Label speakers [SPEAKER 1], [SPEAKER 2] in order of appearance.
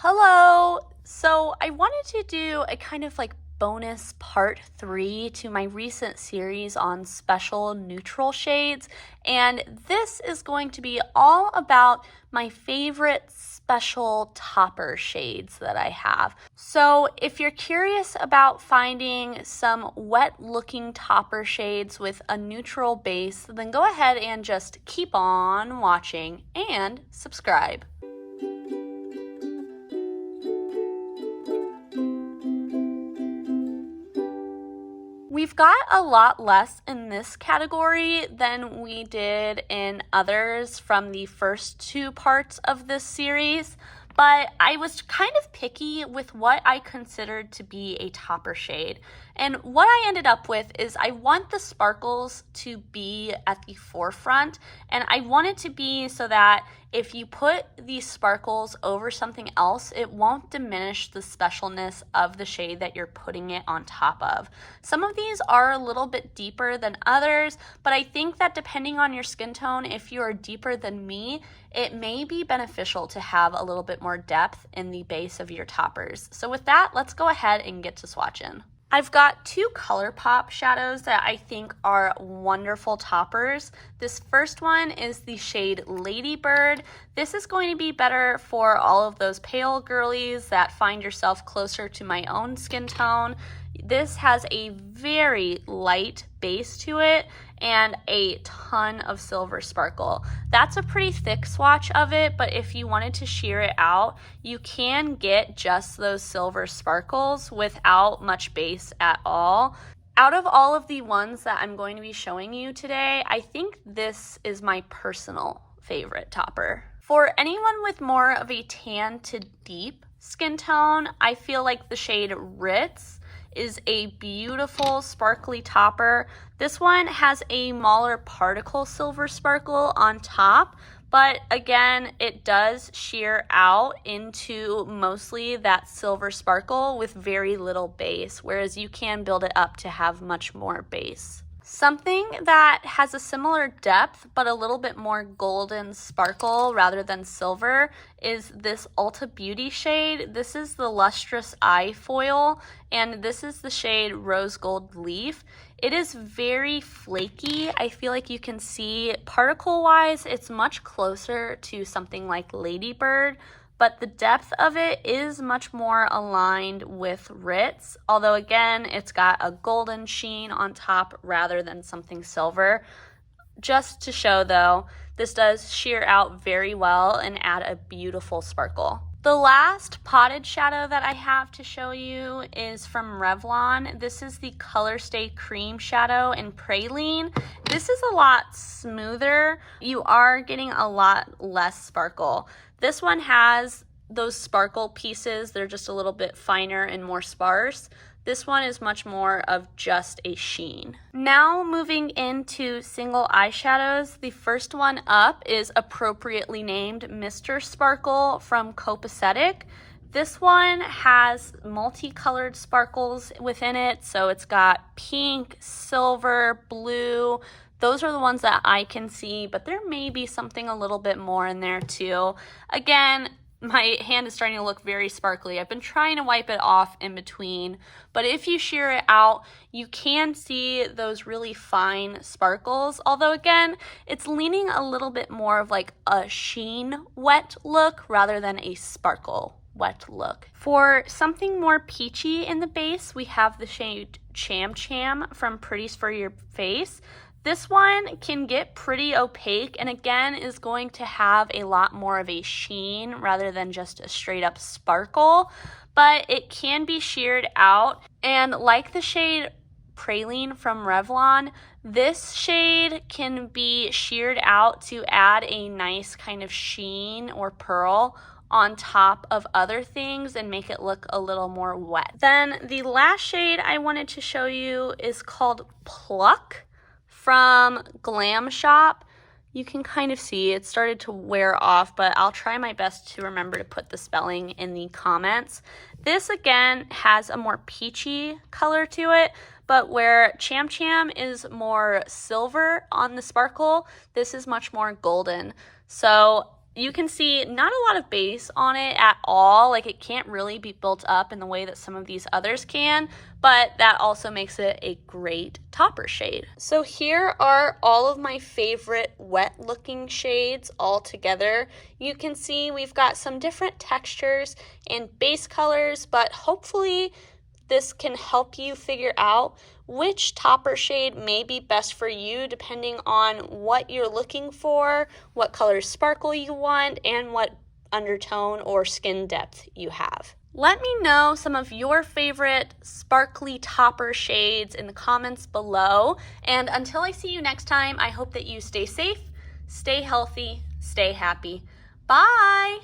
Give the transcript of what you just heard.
[SPEAKER 1] Hello! So I wanted to do a kind of like bonus part 3 to my recent series on special neutral shades, and this is going to be all about my favorite special topper shades that I have. So if you're curious about finding some wet looking topper shades with a neutral base, then go ahead and just keep on watching and subscribe. We've got a lot less in this category than we did in others from the first two parts of this series, but I was kind of picky with what I considered to be a topper shade. And what I ended up with is I want the sparkles to be at the forefront, and I want it to be so that if you put these sparkles over something else, it won't diminish the specialness of the shade that you're putting it on top of. Some of these are a little bit deeper than others, but I think that depending on your skin tone, if you are deeper than me, it may be beneficial to have a little bit more depth in the base of your toppers. So with that, let's go ahead and get to swatching. I've got two Colourpop shadows that I think are wonderful toppers. This first one is the shade Ladybird. This is going to be better for all of those pale girlies that find yourself closer to my own skin tone. This has a very light base to it and a ton of silver sparkle. That's a pretty thick swatch of it, but if you wanted to sheer it out, you can get just those silver sparkles without much base at all. Out of all of the ones that I'm going to be showing you today, I think this is my personal favorite topper. For anyone with more of a tan to deep skin tone, I feel like the shade Ritz is a beautiful sparkly topper. This one has a smaller particle silver sparkle on top, but again, it does sheer out into mostly that silver sparkle with very little base, whereas you can build it up to have much more base. Something that has a similar depth but a little bit more golden sparkle rather than silver is this Ulta Beauty shade. This is the Lustrous Eye Foil, and this is the shade Rose Gold Leaf. It is very flaky. I feel like you can see particle-wise, it's much closer to something like Ladybird, but the depth of it is much more aligned with Ritz, although again, it's got a golden sheen on top rather than something silver. Just to show though, this does sheer out very well and add a beautiful sparkle. The last potted shadow that I have to show you is from Revlon. This is the Color Stay Cream Shadow in Praline. This is a lot smoother. You are getting a lot less sparkle. This one has those sparkle pieces. They're just a little bit finer and more sparse. This one is much more of just a sheen. Now moving into single eyeshadows, the first one up is appropriately named Mr. Sparkle from Copacetic. This one has multicolored sparkles within it, so it's got pink, silver, blue. Those are the ones that I can see, but there may be something a little bit more in there too. Again, my hand is starting to look very sparkly. I've been trying to wipe it off in between, but if you sheer it out, you can see those really fine sparkles. Although again, it's leaning a little bit more of like a sheen wet look rather than a sparkle wet look. For something more peachy in the base, we have the shade Cham Cham from Pretties for Your Face. This one can get pretty opaque and again is going to have a lot more of a sheen rather than just a straight up sparkle, but it can be sheared out. And like the shade Praline from Revlon, this shade can be sheared out to add a nice kind of sheen or pearl on top of other things and make it look a little more wet. Then the last shade I wanted to show you is called Pluck from Glamshop. You can kind of see it started to wear off, but I'll try my best to remember to put the spelling in the comments. This again has a more peachy color to it, but where Cham Cham is more silver on the sparkle, this is much more golden. So You can see not a lot of base on it at all. Like, it can't really be built up in the way that some of these others can, but that also makes it a great topper shade. So here are all of my favorite wet looking shades all together. You can see we've got some different textures and base colors, but hopefully this can help you figure out which topper shade may be best for you depending on what you're looking for, what color sparkle you want, and what undertone or skin depth you have. Let me know some of your favorite sparkly topper shades in the comments below. And until I see you next time, I hope that you stay safe, stay healthy, stay happy. Bye!